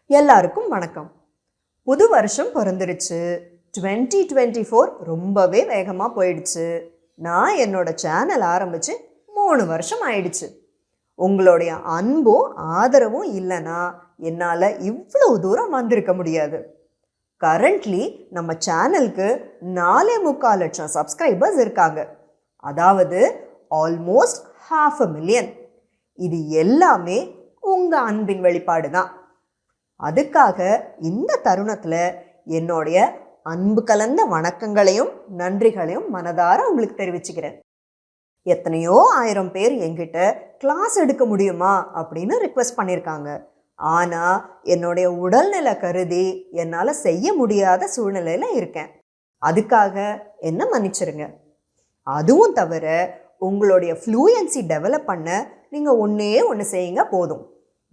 எல்லாருக்கும் வணக்கம். புது வருஷம் பிறந்துருச்சு. 2024 ரொம்பவே வேகமாக போயிடுச்சு. நான் என்னோட சேனல் ஆரம்பித்து 3 வருஷம் ஆயிடுச்சு. உங்களுடைய அன்பும் ஆதரவும் இல்லைன்னா என்னால் இவ்வளோ தூரம் வந்திருக்க முடியாது. கரண்ட்லி நம்ம சேனலுக்கு 4.25 லட்சம் சப்ஸ்கிரைபர்ஸ் இருக்காங்க. அதாவது ஆல்மோஸ்ட் 500,000. இது எல்லாமே உங்கள் அன்பின் வெளிப்பாடு தான். அதுக்காக இந்த தருணத்தில் என்னுடைய அன்பு கலந்த வணக்கங்களையும் நன்றிகளையும் மனதார உங்களுக்கு தெரிவிச்சுக்கிறேன். எத்தனையோ 1000 பேர் என்கிட்ட கிளாஸ் எடுக்க முடியுமா அப்படின்னு ரிக்வெஸ்ட் பண்ணியிருக்காங்க. ஆனால் என்னுடைய உடல்நிலை கருதி என்னால் செய்ய முடியாத சூழ்நிலையில் இருக்கேன். அதுக்காக என்ன மன்னிச்சிருங்க. அதுவும் தவிர உங்களுடைய ஃப்ளூயன்சி டெவலப் பண்ண நீங்கள் ஒன்று செய்யுங்க போதும்.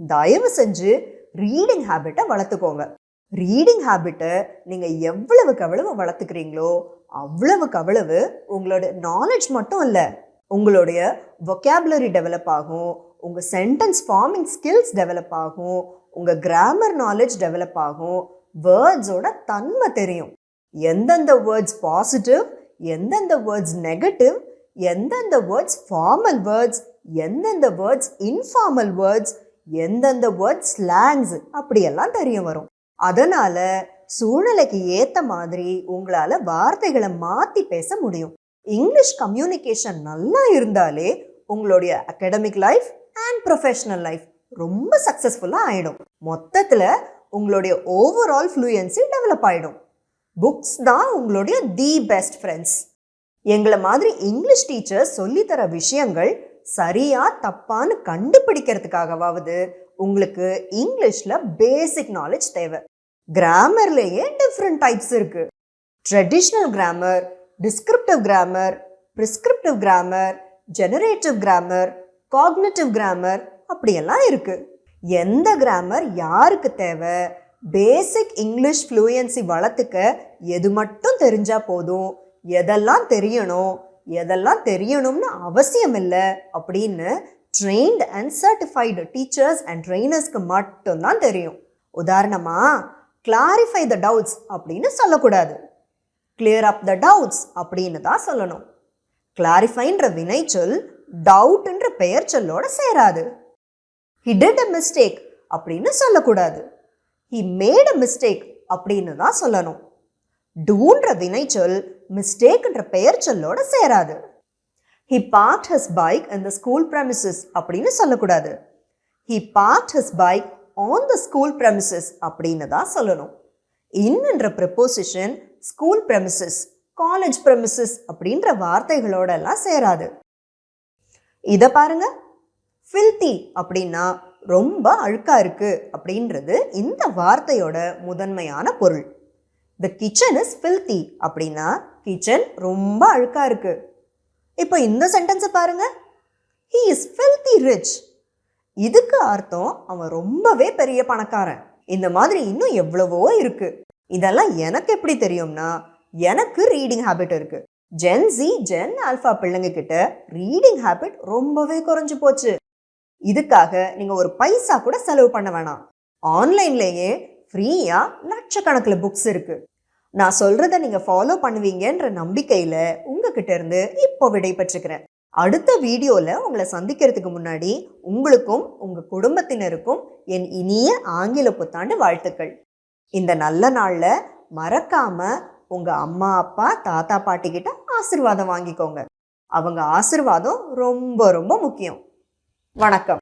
தயவு செஞ்சு ரீடிங் ஹேபிட்டை வளர்த்துக்கோங்க. ரீடிங் ஹேபிட்டை நீங்கள் எவ்வளவுக்கு வளர்த்துக்கிறீங்களோ அவ்வளவுக்கு உங்களோட நாலேஜ் மட்டும் இல்லை, உங்களுடைய vocabulary டெவலப் ஆகும், உங்கள் சென்டென்ஸ் ஃபார்மிங் ஸ்கில்ஸ் டெவலப் ஆகும், உங்கள் கிராமர் நாலேஜ் டெவலப் ஆகும், வேர்ட்ஸோட தன்மை தெரியும். எந்தெந்த வேர்ட்ஸ் பாசிட்டிவ், எந்தெந்த வேர்ட்ஸ் நெகட்டிவ், எந்தெந்த வேர்ட்ஸ் ஃபார்மல் வேர்ட்ஸ், எந்தெந்த வேர்ட்ஸ் இன்ஃபார்மல் வேர்ட்ஸ், எந்தெந்த வேர்ட்ஸ் ஸ்லாங்ஸ் அப்படியெல்லாம் தெரிய வரும். அதனால் சூழ்நிலைக்கு ஏற்ற மாதிரி உங்களால் வார்த்தைகளை மாற்றி பேச முடியும். இங்கிலீஷ் கம்யூனிகேஷன் நல்லா இருந்தாலே உங்களுடைய academic life and professional life ரொம்ப சக்ஸஸ்ஃபுல்லாக ஆகிடும். மொத்தத்தில் உங்களுடைய ஓவரால் ஃப்ளூயன்சி டெவலப் ஆகிடும். புக்ஸ் தான் உங்களுடைய தி பெஸ்ட் ஃப்ரெண்ட்ஸ். எங்களை மாதிரி இங்கிலீஷ் டீச்சர்ஸ் சொல்லித்தர விஷயங்கள் சரியா தப்பான்னு கண்டுபிடிக்கிறதுக்காகவாவது உங்களுக்கு இங்கிலீஷில் பேசிக் நாலேஜ் தேவை. கிராமர்லேயே டிஃப்ரெண்ட் டைப்ஸ் இருக்கு. Traditional grammar, descriptive grammar, prescriptive grammar, generative grammar, cognitive grammar அப்படியெல்லாம் இருக்கு. எந்த கிராமர் யாருக்கு தேவை? பேசிக் இங்கிலீஷ் ஃப்ளூயன்சி வளர்த்துக்க எது மட்டும் தெரிஞ்சா போதும், எதெல்லாம் தெரியணும் எதெல்லாம் தெரியணும்னு அவசியம் இல்லை அப்படின்னு trained and certified teachers and ட்ரெயினர்ஸ்க்கு மட்டும்தான் தெரியும். உதாரணமாக கிளாரிஃபை த டவுட்ஸ் அப்படின்னு சொல்லக்கூடாது, கிளியர் அப் த டவுட்ஸ் அப்படின்னு தான் சொல்லணும். கிளாரிஃபைன்ற வினைச்சொல் டவுட்ன்ற பெயர் சொல்லோட சேராது. ஹி டிட் அ மிஸ்டேக் அப்படின்னு சொல்லக்கூடாது, ஹி மேட் அ மிஸ்டேக் அப்படின்னு தான் சொல்லணும். டூன்ற வினைச்சொல் மிஸ்டேக்ன்ற பெயர் சொல்லோட சேராது. He parked his bike in the school premises அப்படின்னு சொல்லக்கூடாது, he parked his bike on the school premises அப்படின்னு தான் சொல்லணும். இன்னுன்ற preposition school premises, college premises அப்படின்ற வார்த்தைகளோட எல்லாம் சேராது. இதை பாருங்க, filthy அப்படின்னா ரொம்ப அழுக்கா இருக்கு அப்படின்றது இந்த வார்த்தையோட முதன்மையான பொருள். The kitchen is filthy அப்படின்னா கிச்சன் ரொம்ப அழுக்கா இருக்கு. இப்போ இந்த சென்டென்ஸை பாருங்க, he is filthy rich. இதுக்கு அர்த்தம் அவன் ரொம்பவே பெரிய பணக்காரன். இந்த மாதிரி இன்னும் எவ்வளவோ இருக்கு. இதெல்லாம் எனக்கு எப்படி தெரியும்னா, எனக்கு ரீடிங் ஹேபிட் இருக்கு. ஜென் ஜி, ஜென் ஆல்ஃபா பிள்ளைங்க கிட்ட ரீடிங் ஹேபிட் ரொம்பவே குறைஞ்சு போச்சு. இதுக்காக நீங்க ஒரு பைசா கூட செலவு பண்ண வேணாம். ஆன்லைன்லேயே ஃப்ரீயா லட்சக்கணக்கில் புக்ஸ் இருக்கு. நான் சொல்றதை நீங்க ஃபாலோ பண்ணுவீங்கன்ற நம்பிக்கையில உங்ககிட்ட இருந்து இப்போ விடை பெற்றுக்கிறேன். அடுத்த வீடியோல உங்களை சந்திக்கிறதுக்கு முன்னாடி உங்களுக்கும் உங்க குடும்பத்தினருக்கும் என் இனிய ஆங்கில புத்தாண்டு வாழ்த்துக்கள். இந்த நல்ல நாள்ல மறக்காம உங்க அம்மா அப்பா தாத்தா பாட்டி கிட்ட ஆசீர்வாதம் வாங்கிக்கோங்க. அவங்க ஆசீர்வாதம் ரொம்ப ரொம்ப முக்கியம். வணக்கம்.